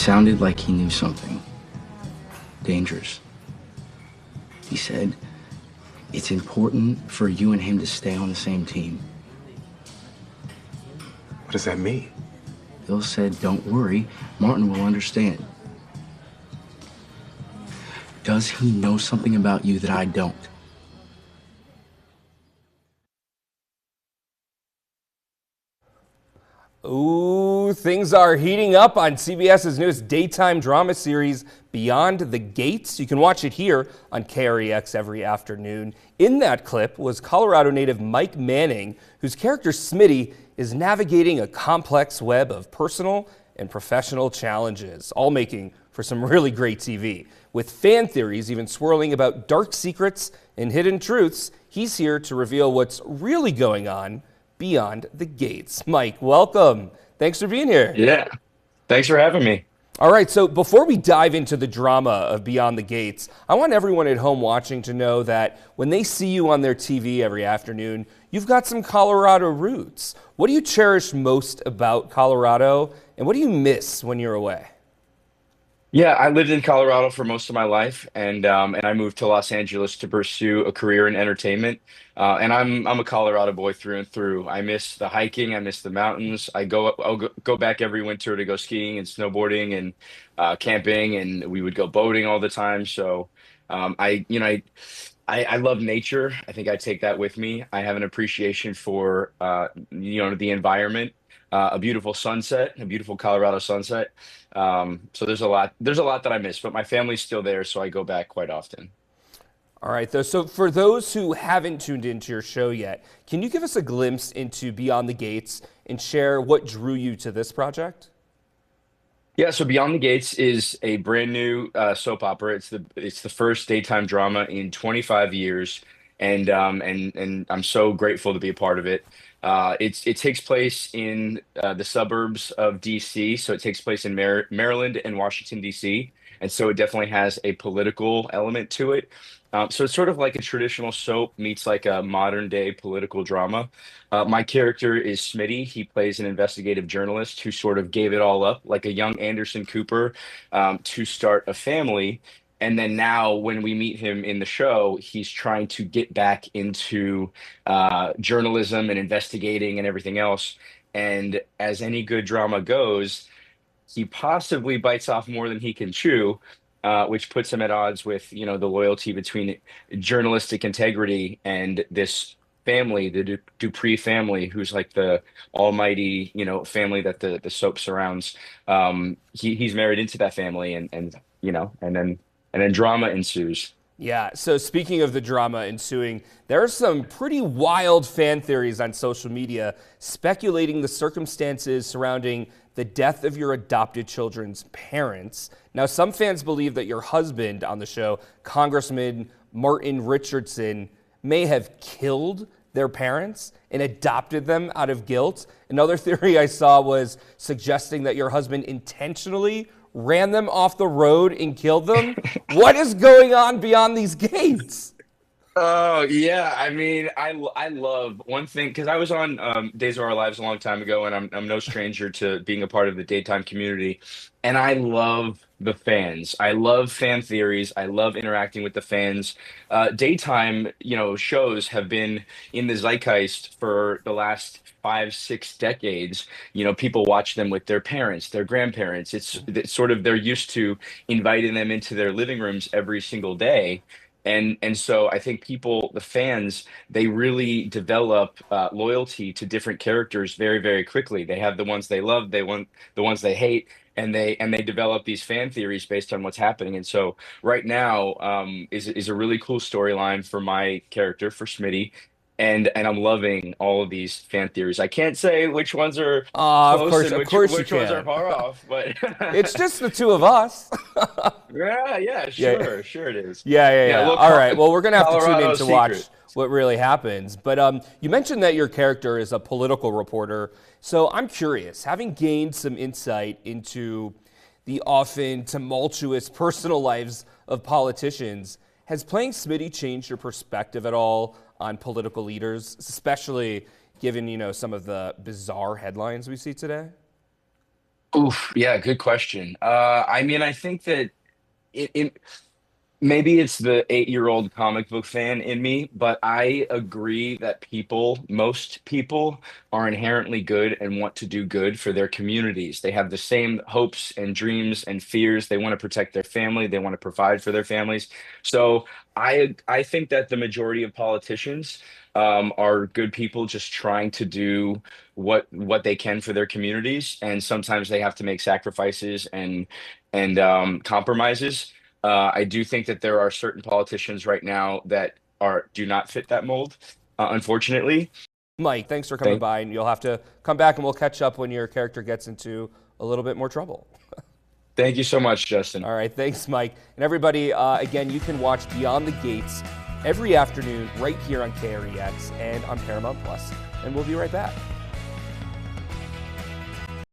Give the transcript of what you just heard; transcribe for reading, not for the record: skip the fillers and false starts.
sounded like he knew something dangerous. He said, it's important for you and him to stay on the same team. What does that mean? Bill said, don't worry, Martin will understand. Does he know something about you that I don't? Ooh, things are heating up on CBS's newest daytime drama series, Beyond the Gates. You can watch it here on KREX every afternoon. In that clip was Colorado native Mike Manning, whose character Smitty is navigating a complex web of personal and professional challenges, all making for some really great TV. With fan theories even swirling about dark secrets and hidden truths, he's here to reveal what's really going on beyond the gates. Mike, welcome. Thanks for being here. Yeah, thanks for having me. All right, so before we dive into the drama of Beyond the Gates, I want everyone at home watching to know that when they see you on their TV every afternoon, you've got some Colorado roots. What do you cherish most about Colorado, and what do you miss when you're away? Yeah, I lived in Colorado for most of my life, and I moved to Los Angeles to pursue a career in entertainment. And I'm a Colorado boy through and through. I miss the hiking, I miss the mountains. I'll go back every winter to go skiing and snowboarding and camping, and we would go boating all the time. So I love nature. I think I take that with me. I have an appreciation for the environment, a beautiful sunset, a beautiful Colorado sunset. So there's a lot that I miss, but my family's still there, so I go back quite often. All right, so for those who haven't tuned into your show yet, can you give us a glimpse into Beyond the Gates and share what drew you to this project? Yeah, so Beyond the Gates is a brand new soap opera. It's the first daytime drama in 25 years, and I'm so grateful to be a part of it. It takes place in the suburbs of DC, so it takes place in Maryland and Washington DC, and so it definitely has a political element to it. So it's sort of like a traditional soap meets like a modern day political drama. My character is Smitty. He plays an investigative journalist who sort of gave it all up, like a young Anderson Cooper, to start a family. And then now, when we meet him in the show, he's trying to get back into journalism and investigating and everything else. And as any good drama goes, he possibly bites off more than he can chew, which puts him at odds with, the loyalty between journalistic integrity and this family, the Dupree family, who's like the almighty, family that the soap surrounds. He's married into that family, and then drama ensues. Yeah, so speaking of the drama ensuing, there are some pretty wild fan theories on social media speculating the circumstances surrounding the death of your adopted children's parents. Now, some fans believe that your husband on the show, Congressman Martin Richardson, may have killed their parents and adopted them out of guilt. Another theory I saw was suggesting that your husband intentionally ran them off the road and killed them. What is going on beyond these gates? Oh yeah, I mean, I love one thing because I was on Days of Our Lives a long time ago, and I'm no stranger to being a part of the daytime community, and I love the fans. I love fan theories. I love interacting with the fans. Daytime, shows have been in the zeitgeist for the last 5, 6 decades. People watch them with their parents, their grandparents. It's sort of they're used to inviting them into their living rooms every single day. And so I think people, the fans, they really develop loyalty to different characters very, very quickly. They have the ones they love, they want the ones they hate, and they develop these fan theories based on what's happening. And so right now is a really cool storyline for my character, for Smitty. And I'm loving all of these fan theories. I can't say which ones are Of close course, and of which course you which ones are can. far off, but It's just the two of us. yeah, yeah, Yeah, sure it is. yeah. Yeah, All right. Well, we're gonna have to tune in Colorado to watch secret. what really happens. But you mentioned that your character is a political reporter, so I'm curious, having gained some insight into the often tumultuous personal lives of politicians, has playing Smitty changed your perspective at all on political leaders, especially given some of the bizarre headlines we see today? Oof, yeah, good question. I mean, I think that it maybe it's the 8-year-old comic book fan in me, but I agree that most people are inherently good and want to do good for their communities. They have the same hopes and dreams and fears. They want to protect their family, they want to provide for their families. So I think that the majority of politicians are good people just trying to do what they can for their communities, and sometimes they have to make sacrifices and compromises. I do think that there are certain politicians right now that do not fit that mold, unfortunately. Mike, thanks for coming Thank, by, and you'll have to come back and we'll catch up when your character gets into a little bit more trouble. thank you so much, Justin. All right, thanks, Mike. And everybody, again, you can watch Beyond the Gates every afternoon right here on KREX and on Paramount Plus. And we'll be right back.